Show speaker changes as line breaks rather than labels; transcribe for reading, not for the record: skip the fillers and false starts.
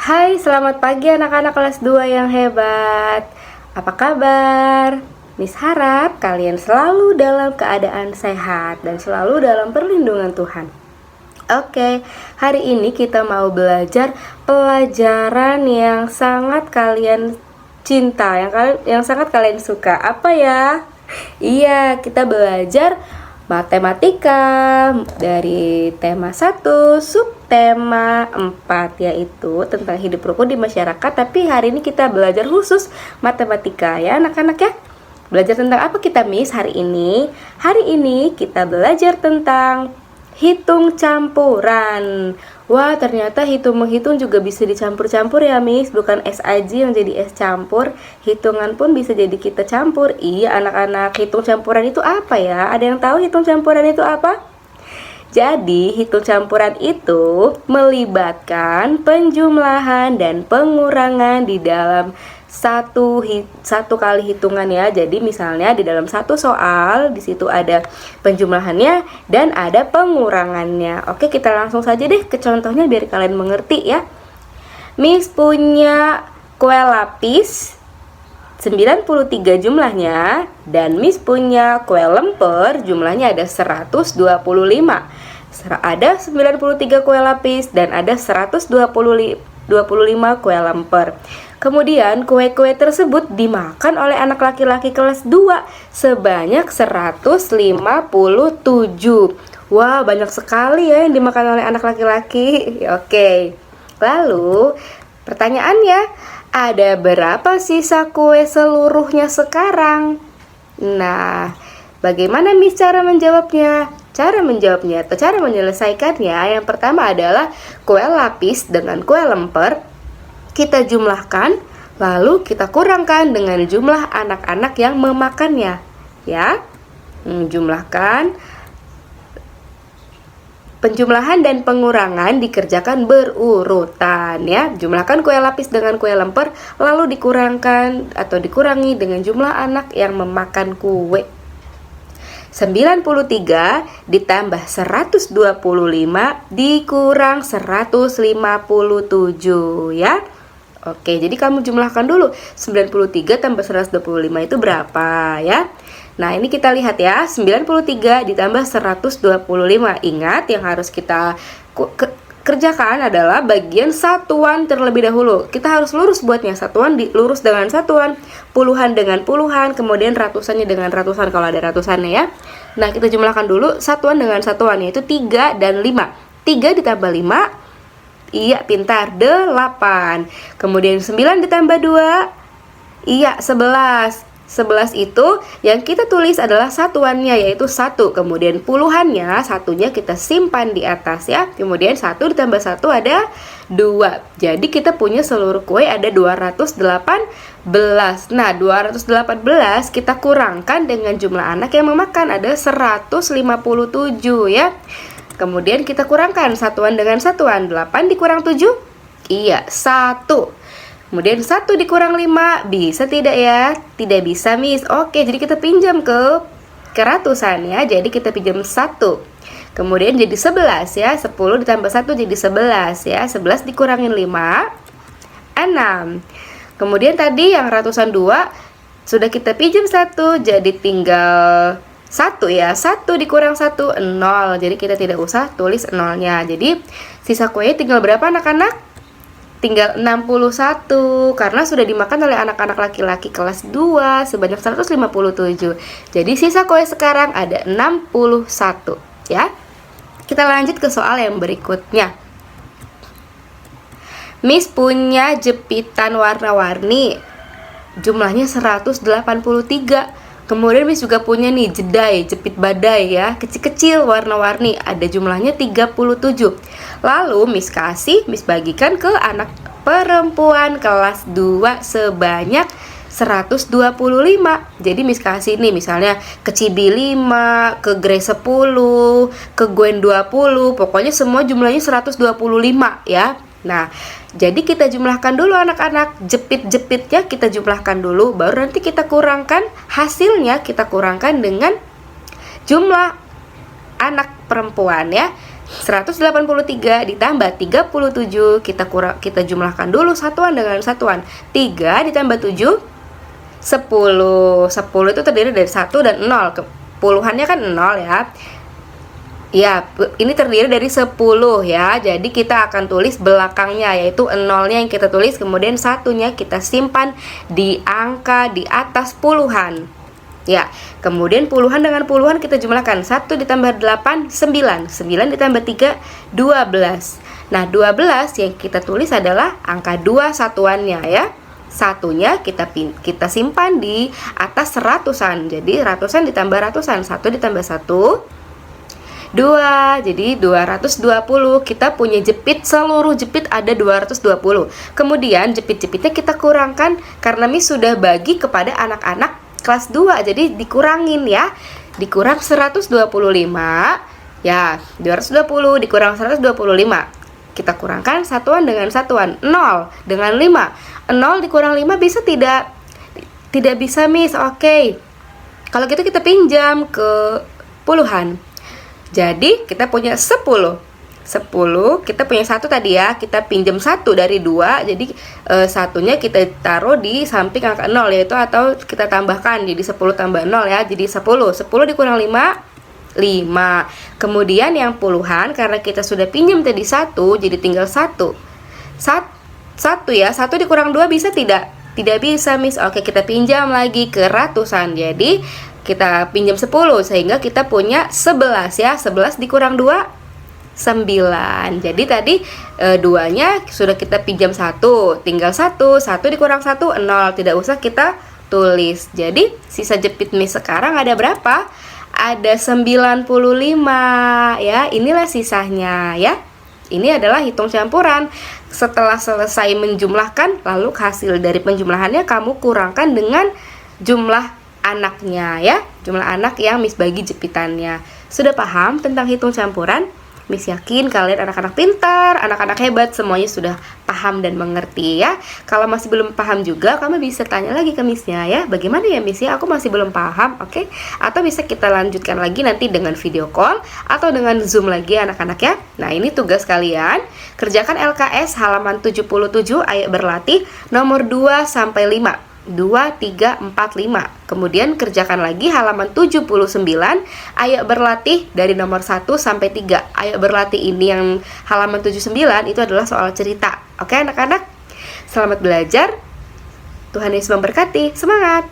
Hai, selamat pagi anak-anak kelas 2 yang hebat. Apa kabar? Miss harap kalian selalu dalam keadaan sehat dan selalu dalam perlindungan Tuhan. Oke, hari ini kita mau belajar pelajaran yang sangat kalian cinta, yang sangat kalian suka. Apa ya? Iya, kita belajar matematika dari tema 1 subtema 4, yaitu tentang hidup rukun di masyarakat. Tapi hari ini kita belajar khusus matematika ya anak-anak ya. Belajar tentang apa kita Miss hari ini? Hari ini kita belajar tentang hitung campuran. Wah, ternyata hitung-menghitung juga bisa dicampur-campur ya Miss. Bukan es aja yang jadi es campur, hitungan pun bisa jadi kita campur. Iya anak-anak, hitung campuran itu apa ya? Ada yang tahu hitung campuran itu apa? Jadi, hitung campuran itu melibatkan penjumlahan dan pengurangan di dalam satu kali hitungan ya. Jadi misalnya di dalam satu soal di situ ada penjumlahannya dan ada pengurangannya. Oke, kita langsung saja deh ke contohnya biar kalian mengerti ya. Miss punya kue lapis 93 jumlahnya dan Miss punya kue lemper jumlahnya ada 125. Ada 93 kue lapis dan ada 125 kue lemper. Kemudian kue-kue tersebut dimakan oleh anak laki-laki kelas 2 sebanyak 157. Wah, banyak sekali ya yang dimakan oleh anak laki-laki. Oke. Lalu, pertanyaannya, ada berapa sisa kue seluruhnya sekarang? Nah, bagaimana Miss cara menjawabnya? Cara menjawabnya atau cara menyelesaikannya, yang pertama adalah kue lapis dengan kue lemper kita jumlahkan, lalu kita kurangkan dengan jumlah anak-anak yang memakannya ya. Jumlahkan. Penjumlahan dan pengurangan dikerjakan berurutan ya. Jumlahkan kue lapis dengan kue lemper, lalu dikurangkan atau dikurangi dengan jumlah anak yang memakan kue. 93 ditambah 125 dikurang 157 ya. Oke, jadi kamu jumlahkan dulu 93 tambah 125 itu berapa ya. Nah, ini kita lihat ya, 93 ditambah 125. Ingat, yang harus kita kerjakan adalah bagian satuan terlebih dahulu. Kita harus lurus buatnya, satuan dilurus dengan satuan, puluhan dengan puluhan, kemudian ratusannya dengan ratusan kalau ada ratusannya ya. Nah, kita jumlahkan dulu satuan dengan satuan, yaitu 3 dan 5. 3 ditambah 5, iya pintar, 8. Kemudian 9 ditambah 2, iya 11. 11 itu yang kita tulis adalah satuannya, yaitu 1. Kemudian puluhannya, satunya kita simpan di atas ya. Kemudian 1 ditambah 1 ada 2. Jadi kita punya seluruh kue ada 218. Nah, 218 kita kurangkan dengan jumlah anak yang memakan ada 157 ya. Kemudian kita kurangkan satuan dengan satuan. 8 dikurang 7? Iya, 1. Kemudian 1 dikurang 5, bisa tidak ya? Tidak bisa Miss. Oke, jadi kita pinjam ke ratusan ya. Jadi kita pinjam 1. Kemudian jadi 11 ya. 10 ditambah 1 jadi 11 ya. 11 dikurangin 5, 6. Kemudian tadi yang ratusan 2 sudah kita pinjam 1, jadi tinggal 1 ya. 1 dikurang 1, 0. Jadi kita tidak usah tulis 0-nya. Jadi sisa kuenya tinggal berapa anak-anak? Tinggal 61 karena sudah dimakan oleh anak-anak laki-laki kelas 2 sebanyak 157. Jadi sisa kue sekarang ada 61 ya. Kita lanjut ke soal yang berikutnya. Miss punya jepitan warna-warni jumlahnya 183. Kemudian Miss juga punya nih jepit badai ya, kecil-kecil warna-warni, ada jumlahnya 37. Lalu Miss bagikan ke anak perempuan kelas 2 sebanyak 125. Jadi Miss kasih nih misalnya ke Cibi 5, ke Grace 10, ke Gwen 20, pokoknya semua jumlahnya 125 ya. Nah, jadi kita jumlahkan dulu anak-anak, jepit-jepitnya kita jumlahkan dulu, baru nanti kita kurangkan hasilnya, kita kurangkan dengan jumlah anak perempuan ya. 183 ditambah 37, kita jumlahkan dulu satuan dengan satuan. 3 ditambah 7, 10. 10 itu terdiri dari 1 dan 0. Puluhannya kan 0 ya. Ya, ini terdiri dari 10 ya. Jadi kita akan tulis belakangnya, yaitu 0-nya yang kita tulis, kemudian 1-nya kita simpan di angka di atas puluhan. Ya, kemudian puluhan dengan puluhan kita jumlahkan. 1 ditambah 8, 9. 9 ditambah 3, 12. Nah, 12 yang kita tulis adalah angka 2 satuannya ya. Satunya kita simpan di atas ratusan. Jadi ratusan ditambah ratusan. 1 ditambah 1, 2, jadi 220. Kita punya jepit, seluruh jepit ada 220. Kemudian jepit-jepitnya kita kurangkan karena Miss sudah bagi kepada anak-anak kelas 2. Jadi dikurangin ya. Dikurang 125. Ya, 220 dikurang 125. Kita kurangkan satuan dengan satuan. 0 dengan 5. 0 dikurang 5 bisa tidak? Tidak bisa, Miss. Oke. Kalau gitu kita pinjam ke puluhan. Jadi kita punya 10, kita punya 1 tadi ya. Kita pinjam 1 dari 2. Jadi satunya kita taruh di samping angka 0, yaitu atau kita tambahkan jadi 10 tambah 0 ya. Jadi 10 dikurang 5, 5. Kemudian yang puluhan, karena kita sudah pinjam tadi 1, jadi tinggal 1 ya. 1 dikurang 2 bisa tidak? Tidak bisa, Miss. Oke, kita pinjam lagi ke ratusan. Jadi kita pinjam 10 sehingga kita punya 11 ya. 11 dikurang 2, 9. Jadi tadi 2-nya sudah kita pinjam 1, tinggal 1 dikurang 1, 0. Tidak usah kita tulis. Jadi sisa jepit Miss sekarang ada berapa? Ada 95 ya. Inilah sisanya ya. Ini adalah hitung campuran. Setelah selesai menjumlahkan, lalu hasil dari penjumlahannya kamu kurangkan dengan jumlah anaknya ya, jumlah anak yang Miss bagi jepitannya. Sudah paham tentang hitung campuran? Miss yakin kalian anak-anak pintar, anak-anak hebat, semuanya sudah paham dan mengerti ya. Kalau masih belum paham juga, kamu bisa tanya lagi ke Missnya ya. Bagaimana ya Miss ya, aku masih belum paham, oke? Atau bisa kita lanjutkan lagi nanti dengan video call atau dengan Zoom lagi anak-anak ya. Nah, ini tugas kalian. Kerjakan LKS halaman 77 ayat berlatih nomor 2 sampai 5. 2, 3, 4, 5. Kemudian kerjakan lagi halaman 79 ayat berlatih dari nomor 1 sampai 3. Ayat berlatih ini yang halaman 79 itu adalah soal cerita. Oke anak-anak? Selamat belajar. Tuhan Yesus memberkati. Semangat!